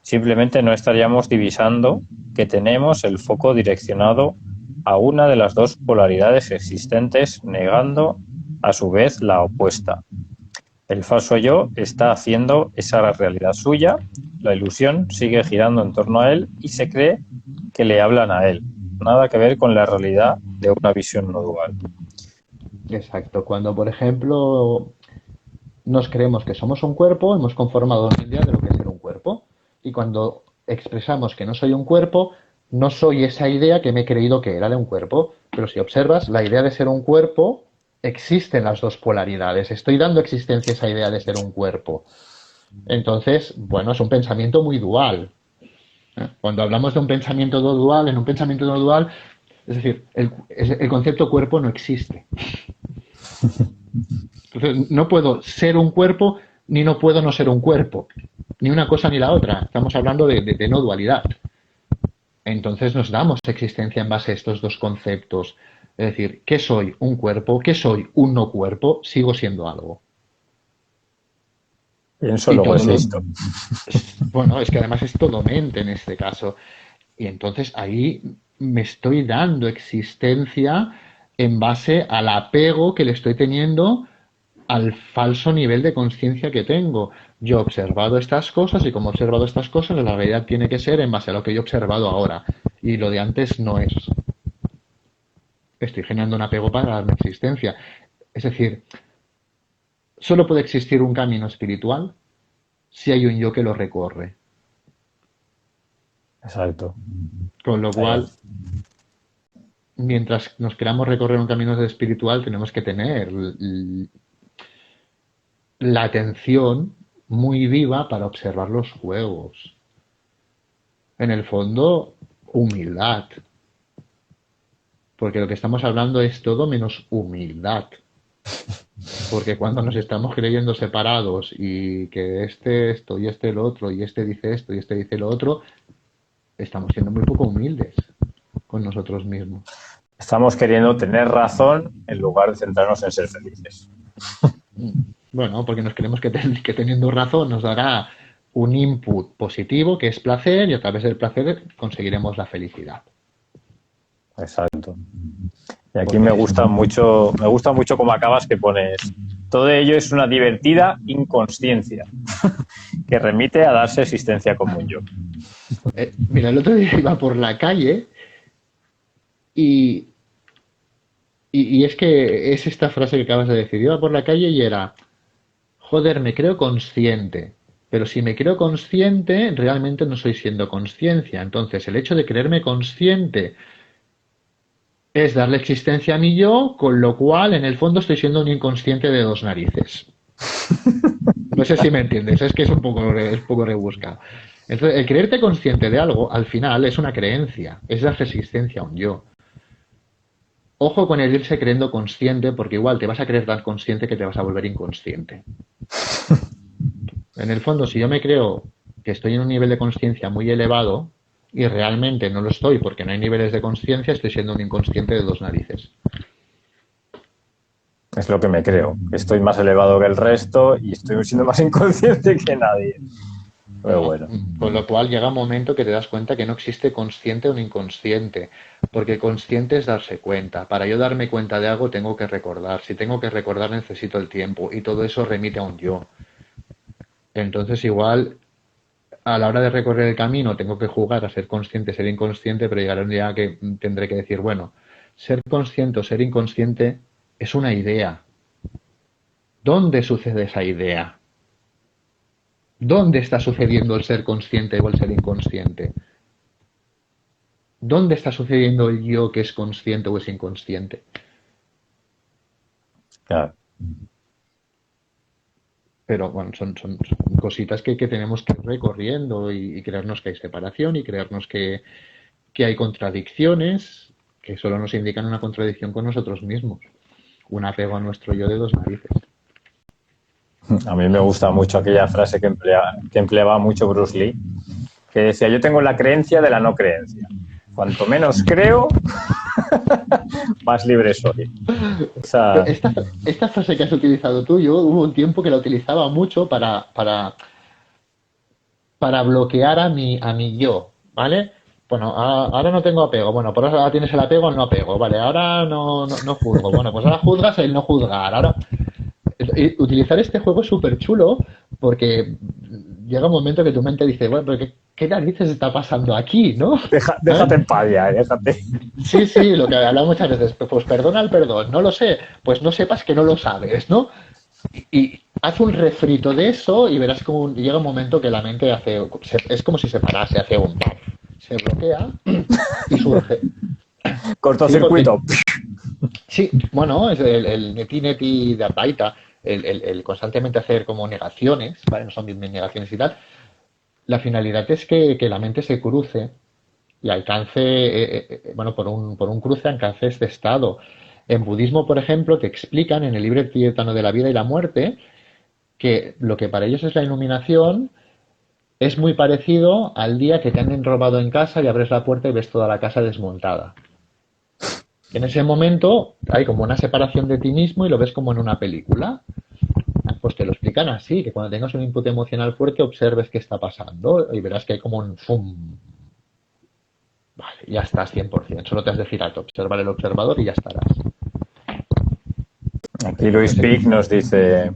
Simplemente no estaríamos divisando que tenemos el foco direccionado a una de las dos polaridades existentes, negando a su vez la opuesta. El falso yo está haciendo esa realidad suya, la ilusión sigue girando en torno a él y se cree que le hablan a él. Nada que ver con la realidad de una visión no dual. Exacto. Cuando, por ejemplo, nos creemos que somos un cuerpo, hemos conformado una idea de lo que es ser un cuerpo. Y cuando expresamos que no soy un cuerpo, no soy esa idea que me he creído que era de un cuerpo. Pero si observas, la idea de ser un cuerpo existen las dos polaridades. Estoy dando existencia a esa idea de ser un cuerpo. Entonces, bueno, es un pensamiento muy dual. Cuando hablamos de un pensamiento no dual, en un pensamiento no dual, es decir, el concepto cuerpo no existe. Entonces, no puedo ser un cuerpo ni no puedo no ser un cuerpo. Ni una cosa ni la otra. Estamos hablando de no dualidad. Entonces nos damos existencia en base a estos dos conceptos. Es decir, ¿qué soy? ¿Un cuerpo? ¿Qué soy? ¿Un no cuerpo? Sigo siendo algo. Pienso, Y luego todo lo... existo. Bueno, es que además es todo mente en este caso. Y entonces ahí me estoy dando existencia en base al apego que le estoy teniendo al falso nivel de conciencia que tengo. Yo he observado estas cosas y como he observado estas cosas, la realidad tiene que ser en base a lo que yo he observado ahora. Y lo de antes no es. Estoy generando un apego para darme existencia. Es decir, solo puede existir un camino espiritual si hay un yo que lo recorre. Exacto. Con lo Ahí. cual, mientras nos queramos recorrer un camino espiritual, tenemos que tener la atención muy viva para observar los juegos. En el fondo, humildad. Porque lo que estamos hablando es todo menos humildad. Porque cuando nos estamos creyendo separados y que este esto y este lo otro y este dice esto y este dice lo otro, estamos siendo muy poco humildes con nosotros mismos. Estamos queriendo tener razón en lugar de centrarnos en ser felices. Bueno, porque nos creemos que teniendo razón nos dará un input positivo que es placer y a través del placer conseguiremos la felicidad. Exacto. Y aquí Porque me gusta mucho cómo acabas que pones. Todo ello es una divertida inconsciencia que remite a darse existencia como un yo. mira, el otro día iba por la calle y, y es que es esta frase que acabas de decir. Iba por la calle y era, joder, me creo consciente. Pero si me creo consciente, realmente no estoy siendo conciencia. Entonces, el hecho de creerme consciente es darle existencia a mi yo, con lo cual, en el fondo, estoy siendo un inconsciente de dos narices. No sé si me entiendes, es que es un poco rebuscado. Entonces, el creerte consciente de algo, al final, es una creencia, es darle existencia a un yo. Ojo con el irse creyendo consciente, porque igual te vas a creer tan consciente que te vas a volver inconsciente. En el fondo, si yo me creo que estoy en un nivel de conciencia muy elevado y realmente no lo estoy porque no hay niveles de conciencia, estoy siendo un inconsciente de dos narices. Es lo que me creo. Estoy más elevado que el resto y estoy siendo más inconsciente que nadie. Pero bueno. Con lo cual llega un momento que te das cuenta que no existe consciente o un inconsciente, porque consciente es darse cuenta. Para yo darme cuenta de algo tengo que recordar. Si tengo que recordar necesito el tiempo y todo eso remite a un yo. Entonces igual a la hora de recorrer el camino tengo que jugar a ser consciente, ser inconsciente, pero llegará un día que tendré que decir, bueno, ser consciente o ser inconsciente es una idea. ¿Dónde sucede esa idea? ¿Dónde está sucediendo el ser consciente o el ser inconsciente? ¿Dónde está sucediendo el yo que es consciente o es inconsciente? Claro. Pero bueno, son cositas que tenemos que ir recorriendo y creernos que hay separación y creernos que hay contradicciones que solo nos indican una contradicción con nosotros mismos. Un apego a nuestro yo de dos narices. A mí me gusta mucho aquella frase que empleaba mucho Bruce Lee, que decía, yo tengo la creencia de la no creencia. Cuanto menos creo, más libre soy. O sea, Esta frase que has utilizado tú, yo hubo un tiempo que la utilizaba mucho para bloquear a mi yo, ¿vale? Bueno, ahora no tengo apego. Bueno, por ahora tienes el apego al no apego. Vale, ahora no juzgo. Bueno, pues ahora juzgas el no juzgar. Ahora, utilizar este juego es súper chulo porque llega un momento que tu mente dice, bueno, pero ¿qué narices está pasando aquí, no? déjate en paz ya, déjate. Sí, sí, lo que hablamos muchas veces, pues perdona el perdón, no lo sé, pues no sepas que no lo sabes, ¿no? Y haz un refrito de eso y verás como llega un momento que la mente es como si se parase, hace un se bloquea y surge. Sí, porque Cortocircuito. sí, bueno, es el neti neti de Apaita. el constantemente hacer como negaciones, ¿vale? No son bien negaciones y tal. La finalidad es que la mente se cruce y alcance, bueno, por un cruce alcance este estado. En budismo, por ejemplo, te explican en el libro tibetano de la vida y la muerte que lo que para ellos es la iluminación es muy parecido al día que te han robado en casa y abres la puerta y ves toda la casa desmontada. En ese momento hay como una separación de ti mismo y lo ves como en una película. Pues te lo explican así, que cuando tengas un input emocional fuerte observes qué está pasando y verás que hay como un zoom. Vale, ya estás 100%. Solo te has de girar, observar el observador y ya estarás. Aquí Luis Pic nos dice: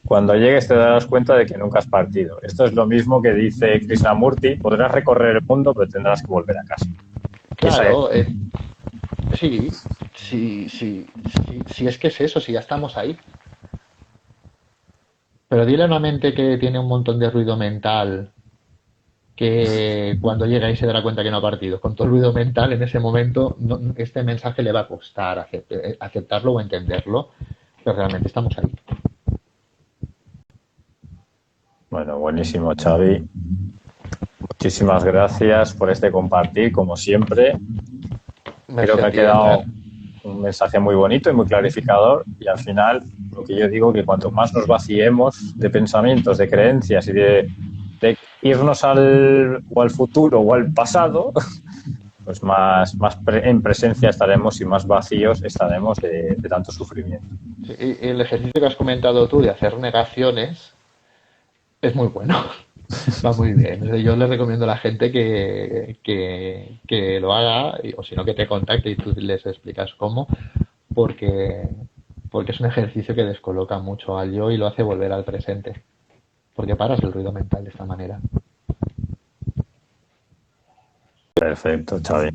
cuando llegues te darás cuenta de que nunca has partido. Esto es lo mismo que dice Krishnamurti: podrás recorrer el mundo, pero tendrás que volver a casa. Claro, sí, sí, es que es eso, si ya estamos ahí. Pero dile a una mente que tiene un montón de ruido mental, que cuando llega ahí se dará cuenta que no ha partido. Con todo el ruido mental, en ese momento, este mensaje le va a costar aceptarlo o entenderlo, pero realmente estamos ahí. Bueno, buenísimo, Xavi. Muchísimas gracias por este compartir, como siempre. Creo que ha quedado un mensaje muy bonito y muy clarificador, y al final lo que yo digo, que cuanto más nos vaciemos de pensamientos, de creencias y de irnos al futuro o al pasado, pues más en presencia estaremos y más vacíos estaremos de tanto sufrimiento. Sí, y el ejercicio que has comentado tú de hacer negaciones es muy bueno. Va muy bien. Yo le recomiendo a la gente que lo haga, o si no, que te contacte y tú les explicas cómo, porque, porque es un ejercicio que descoloca mucho al yo y lo hace volver al presente. Porque paras el ruido mental de esta manera. Perfecto, Xavi.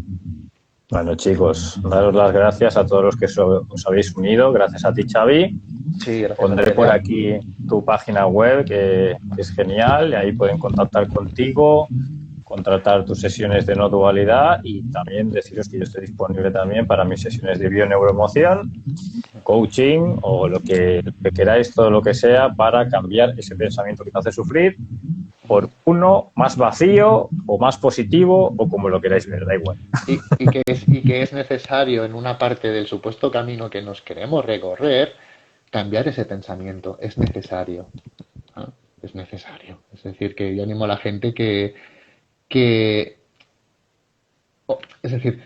Bueno, chicos, daros las gracias a todos los que os habéis unido. Gracias a ti, Xavi. Sí, gracias. Pondré por aquí tu página web, que es genial, y ahí pueden contactar contigo, contratar tus sesiones de no dualidad, y también deciros que yo estoy disponible también para mis sesiones de bio-neuroemoción, coaching o lo que queráis, todo lo que sea, para cambiar ese pensamiento que te hace sufrir por uno más vacío o más positivo, o como lo queráis ver, da igual. Y que es necesario en una parte del supuesto camino que nos queremos recorrer cambiar ese pensamiento. Es necesario. ¿No? Es necesario. Es decir, que yo animo a la gente es decir,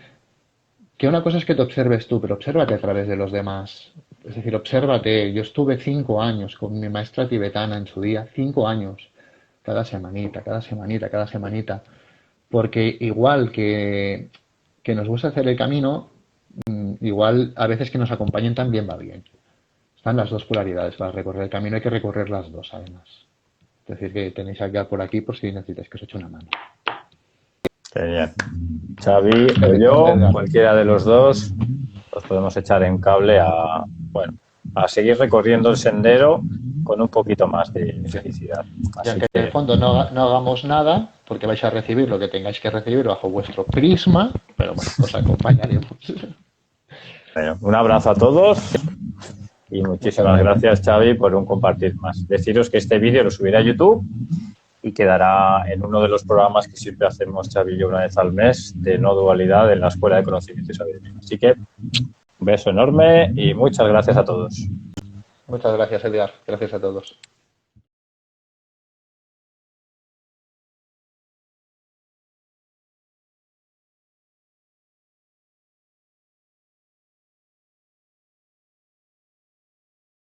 que una cosa es que te observes tú, pero obsérvate a través de los demás. Es decir, obsérvate. Yo estuve 5 años con mi maestra tibetana en su día, 5 años, cada semanita, cada semanita, cada semanita. Porque igual que nos gusta hacer el camino, igual a veces que nos acompañen también va bien. Están las dos polaridades. Para recorrer el camino hay que recorrer las dos, además. Es decir, que tenéis que quedar por aquí por si necesitáis que os eche una mano. Genial. Xavi o yo, cualquiera de los dos, los podemos echar en cable a seguir recorriendo el sendero con un poquito más de felicidad. Y aunque en el fondo no hagamos nada, porque vais a recibir lo que tengáis que recibir bajo vuestro prisma, pero bueno, os acompañaremos. Bueno, un abrazo a todos y muchísimas gracias, Xavi, por un compartir más. Deciros que este vídeo lo subiré a YouTube y quedará en uno de los programas que siempre hacemos, Xavi y yo, una vez al mes, de no dualidad en la Escuela de Conocimiento y Sabiduría. Así que un beso enorme y muchas gracias a todos. Muchas gracias, Edgar. Gracias a todos.